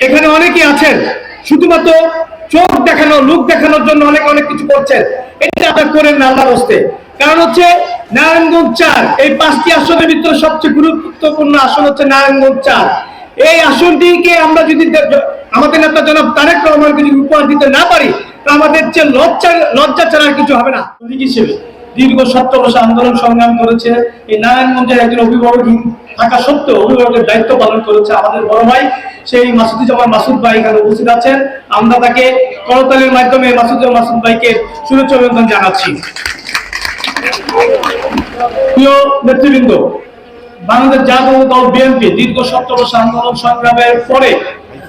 এখানে অনেকেই আছেন শুধুমাত্র চোখ দেখানো লোক দেখানোর জন্য অনেক কিছু করছেন। এটা আপনারা করেন না আল্লাহর রাস্তে। কারণ হচ্ছে নারায়ণগঞ্জ ৪ এই ৫টি আসনের ভিতরে সবচেয়ে গুরুত্বপূর্ণ আসন হচ্ছে নারায়ণগঞ্জ ৪। এই আসনটিকে আমরা যদি আমাদের নেতা জনাব তারেক রহমানকে যদি উপহার দিতে না পারি, তো আমাদের চেয়ে লজ্জা ছাড়া কিছু হবে না। হিসেবে দীর্ঘ ৭০ বছর আন্দোলন সংগ্রাম করেছে। এই নারায়ণগঞ্জের একজন অভিভাবক থাকা সত্ত্বেও অভিভাবকের দায়িত্ব পালন করেছে আমাদের বড় ভাই সেই মাসুদুজ্জামান মাসুদ ভাই এখানে উপস্থিত আছেন। আমরা তাকে করতালির মাধ্যমে মাসুদুজ্জামান মাসুদ ভাইকে শুভেচ্ছা অভিনন্দন জানাচ্ছি। প্রিয় নেতৃবৃন্দ, বাংলাদেশ জাতীয় দল বিএনপি দীর্ঘ ৭০ বছর আন্দোলন সংগ্রামের পরে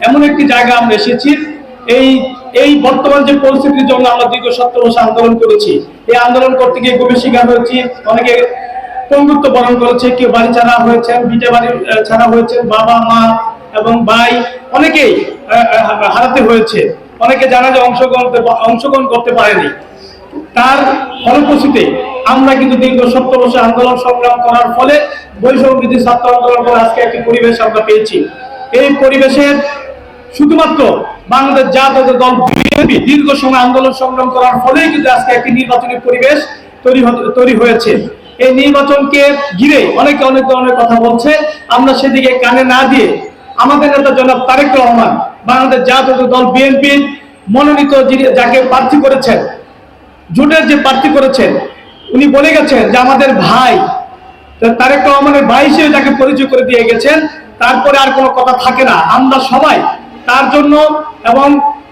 এমন একটি জায়গা আমরা এসেছি। এই বর্তমান যে পরিস্থিতির জন্য আমরা দীর্ঘ ৭০ বছর আন্দোলন করেছি, এই আন্দোলন করতে গিয়ে গভীর শিকার হয়েছি। অনেকে পঙ্গুত্ব বরণ করেছে, কেউ বাড়ি ছাড়া হয়েছে, ভিটে বাড়ি ছাড়া হয়েছে, বাবা মা এবং ভাই অনেকেই হারাতে হয়েছে। অনেকে জানাজা অংশগ্রহণ করতে পারেনি। তার ফলশ্রুতিতে আমরা কিন্তু দীর্ঘ ৭০ বছর আন্দোলন সংগ্রাম করার ফলে বৈষম্য বিরোধী ছাত্র আন্দোলন করে আজকে একটি পরিবেশ আমরা পেয়েছি। এই পরিবেশের শুধুমাত্র বাংলাদেশ জাতীয় দল বিএনপি দীর্ঘ সময় আন্দোলন সংগ্রাম করার ফলেই কিন্তু আজকে একটি নির্বাচনী পরিবেশ তৈরি হয়েছে। এই নির্বাচনকে ঘিরে অনেকে অনেক ধরনের কথা বলছে, আমরা সেদিকে কানে না দিয়ে আমাদের নেতা জনাব তারেক রহমান বাংলাদেশ জাতীয় দল বিএনপির মনোনীত যাকে প্রার্থী করেছেন, জোটের যে প্রার্থী করেছেন, উনি বলে গেছেন যে আমাদের ভাই তারেক রহমানের ভাই হিসেবে যাকে পরিচয় করে দিয়ে গেছেন, তারপরে আর কোনো কথা থাকে না। আমরা সবাই তার জন্য এবং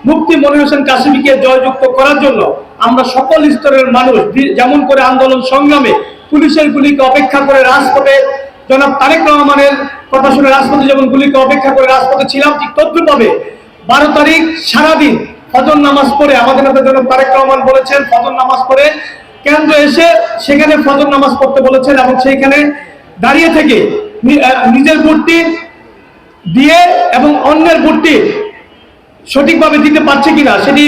মুফতি মনির হোসেন কাসেমীকে জয়যুক্ত করার জন্য আমরা সকল স্তরের মানুষ যেমন করে আন্দোলন সংগ্রামে পুলিশের গুলিকে অপেক্ষা করে রাজপথে জনাব তারেক রহমানের কথা শুনে রাজপথে যেমন গুলিকে অপেক্ষা করে রাজপথে ছিলাম, ঠিক তদ্রুপভাবে ১২ তারিখ সারাদিন ফজর নামাজ পড়ে আমাদের নেতা জনাব তারেক রহমান বলেছেন ফজর নামাজ পড়ে কেন্দ্রে এসে সেখানে ফজর নামাজ পড়তে বলেছেন এবং সেইখানে দাঁড়িয়ে থেকে নিজের ভোটটি দিয়ে এবং অন্যের ভোটটি সঠিকভাবে দিতে পারছে কিনা সেটি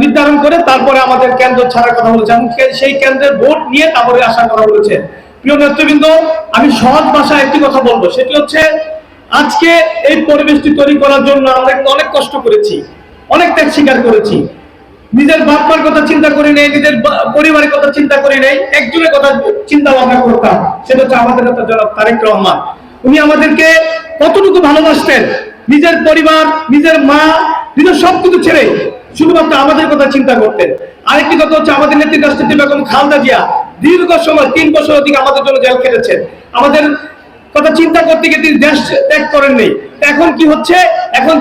নির্ধারণ করে তারপরে আমাদের কেন্দ্র ছাড়ার কথা বলেছে এবং সেই কেন্দ্রের ভোট নিয়ে তারপরে আসার কথা বলেছে। প্রিয় নেতৃবৃন্দ, আমি সহজ ভাষায় একটি কথা বলবো, সেটি হচ্ছে আজকে এই পরিবেশটি তৈরি করার জন্য আমরা অনেক কষ্ট করেছি, অনেক ত্যাগ স্বীকার করেছি। নিজের বাপ মার কথা চিন্তা করি নাই, নিজের পরিবারের কথা চিন্তা করি নাই, একজনের কথা চিন্তা ভাবনা করতাম, সেটা হচ্ছে আমাদের নেতা জনাব তারেক রহমান। উনি আমাদেরকে কতটুকু ভালোবাসতেন, নিজের পরিবার, নিজের মা, নিজের সবকিছু ছেড়ে শুধুমাত্র আমাদের কথা চিন্তা করতেন। আরেকটি কথা হচ্ছে আমাদের নেত্রী রাষ্ট্রপতি বেগম খালেদা জিয়া দীর্ঘ সময় ৩ বছর অধিক আমাদের জন্য জেল খেটেছেন। আমাদের কথা চিন্তা করতে গিয়ে তিনি দেশ ত্যাগ করেননি। এখন কি হচ্ছে, এখন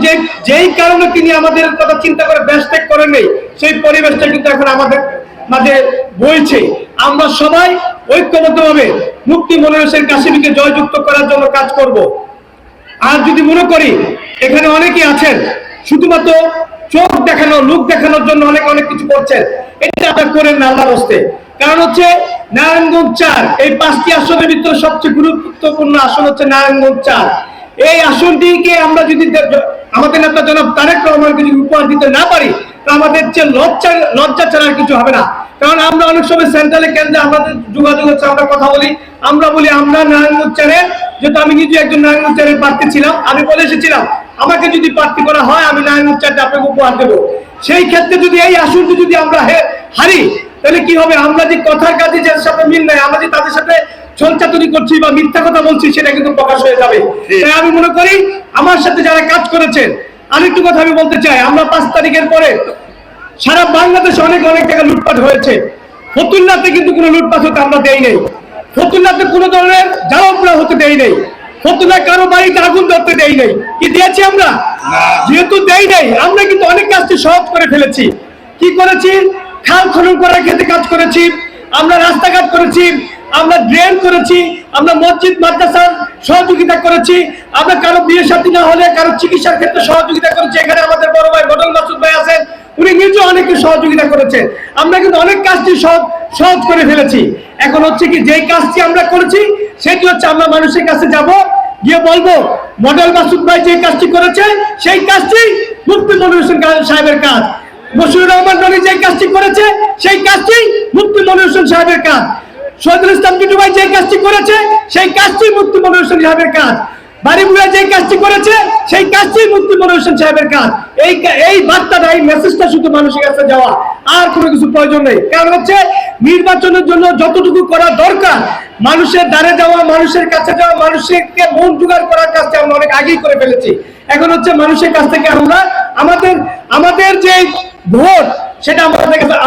যেই কারণে তিনি আমাদের কথা চিন্তা করে দেশ ত্যাগ করেননি, সেই পরিবেশটা কিন্তু এখন আমাদের মাঝে বইছে। আমরা সবাই ঐক্যবদ্ধভাবে মুফতি মনির হোসেন কাসেমীকে জয়যুক্ত করার জন্য কাজ করব। আর যদি মনে করি এখানে অনেকেই আছেন শুধুমাত্র চোখ দেখানো লোক দেখানোর জন্য অনেক কিছু করছেন, এটা আপনারা করেন না আল্লাহর রাস্তে। কারণ হচ্ছে নারায়ণগঞ্জ ৪ এই ৫টি আসনের ভিতরে সবচেয়ে গুরুত্বপূর্ণ আসন হচ্ছে নারায়ণগঞ্জ ৪। এই আসনটিকে আমরা যদি আমাদের নেতা জনাব তারেক রহমানকে যদি উপহার দিতে না পারি, তো আমাদের চেয়ে লজ্জা ছাড়া কিছু হবে না। কারণ আমরা অনেক সময় সেন্ট্রালে কেন্দ্রে আমাদের যোগাযোগ হচ্ছে, আমরা কথা বলি, আমরা বলি আমরা নারায়ণগঞ্জ ৪-এর, যেহেতু আমি নিজে একজন নারায়ণগঞ্জ ৪-এর প্রার্থী ছিলাম, আমি বলে এসেছিলাম আমাকে যদি প্রার্থী করা হয় আমি নারায়ণগঞ্জ ৪-টা আপনাকে উপহার দেবো। সেই ক্ষেত্রে যদি এই আসনটি যদি আমরা হারি, তাহলে কি হবে, আমরা যে কথার কাজে যাদের সাথে মিল নাই, আমরা যে তাদের সাথে ছলচাতুরি করছি বা মিথ্যা কথা বলছি, সেটা কিন্তু প্রকাশ হয়ে যাবে। তাই আমি মনে করি আমার সাথে যারা কাজ করেছেন, আরেকটু কথা আমি বলতে চাই, আমরা ৫ তারিখের পরে সারা বাংলাদেশে অনেক টাকা লুটপাট হয়েছে। ফতুল্লাতে কিন্তু কোনো লুটপাট হতে আমরা দেই নাই, ফতুল্লাতে কোনো ধরনের জ্বালাপোড়া হতে দেই নাই, ফতুল্লায় কারো বাড়িতে আগুন ধরতে দেই নাই। কি দিয়েছি আমরা? যেহেতু দেই নাই, আমরা কিন্তু অনেক কাজটি সহজ করে ফেলেছি। কি করেছি? খাল খনন করার ক্ষেত্রে কাজ করেছি, আমরা রাস্তাঘাট করেছি, আমরা ড্রেন করেছি, আমরা মসজিদ মাদ্রাসার সহযোগিতা করেছি, আমরা কারো বিয়ে শাদী না হলে কারো চিকিৎসার ক্ষেত্রে সহযোগিতা করেছি। এখানে আমাদের বড় ভাই মডেল মাসুদ ভাই আছেন, উনি নিজে অনেককে সহযোগিতা করেছেন। আমরা কিন্তু অনেক কাজটি সহজ করে ফেলেছি। এখন হচ্ছে কি, যেই কাজটি আমরা করেছি সেটি হচ্ছে আমরা মানুষের কাছে যাব, গিয়ে বলবো মডেল মাসুদ ভাই যে কাজটি করেছে সেই কাজটি মুফতি মনির হোসেন সাহেবের কাজ, মশিউর রহমান রনি যে কাজটি করেছে সেই কাজটি মুফতি মনির হোসেন সাহেবের কাজ, শহীদুল ইসলাম টিটু ভাই যে কাজটি করেছে সেই কাজটি মুফতি মনির হোসেন সাহেবের কাজ, বাড়ি বুড়া যে কাজটি করেছে সেই কাজটি মুফতি মনির হোসেন সাহেবের কাজ। এই বার্তাটা, এই মেসেজটা শুধু মানুষের কাছে যাওয়া, আর কোনো কিছু প্রয়োজন নেই। কারণ হচ্ছে নির্বাচনের জন্য যতটুকু করা দরকার, মানুষের দ্বারে যাওয়া, মানুষের কাছে যাওয়া, মানুষকে মন জোগাড় করার কাজটা আমরা অনেক আগেই করে ফেলেছি। এখন হচ্ছে মানুষের কাছ থেকে আমরা আমাদের যে ভোট, সেটা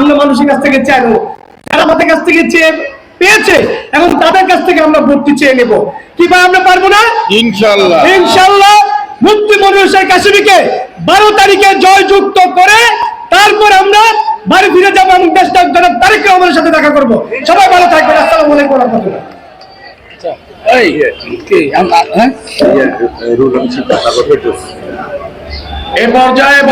আমরা মানুষের কাছ থেকে চাইবো। যারা আমাদের কাছ থেকে চেয়ে পেয়েছে, এবং তাদের কাছ থেকে আমরা ভোটটি চেয়ে নেব। কি ভাই, আমরা পারবো না? ইনশাআল্লাহ ইনশাআল্লাহ মুফতি মনির হোসেন কাশেমীকে 12 তারিখে জয়যুক্ত করে তারপর আমরা বাড়ি ফিরে যাবো এবং দেশটা জনাব তারেক রহমানের সাথে দেখা করব। সবাই ভালো থাকবেন। আসসালামু আলাইকুম ওয়া রাহমাতুল্লাহ। এই পর্যায়ে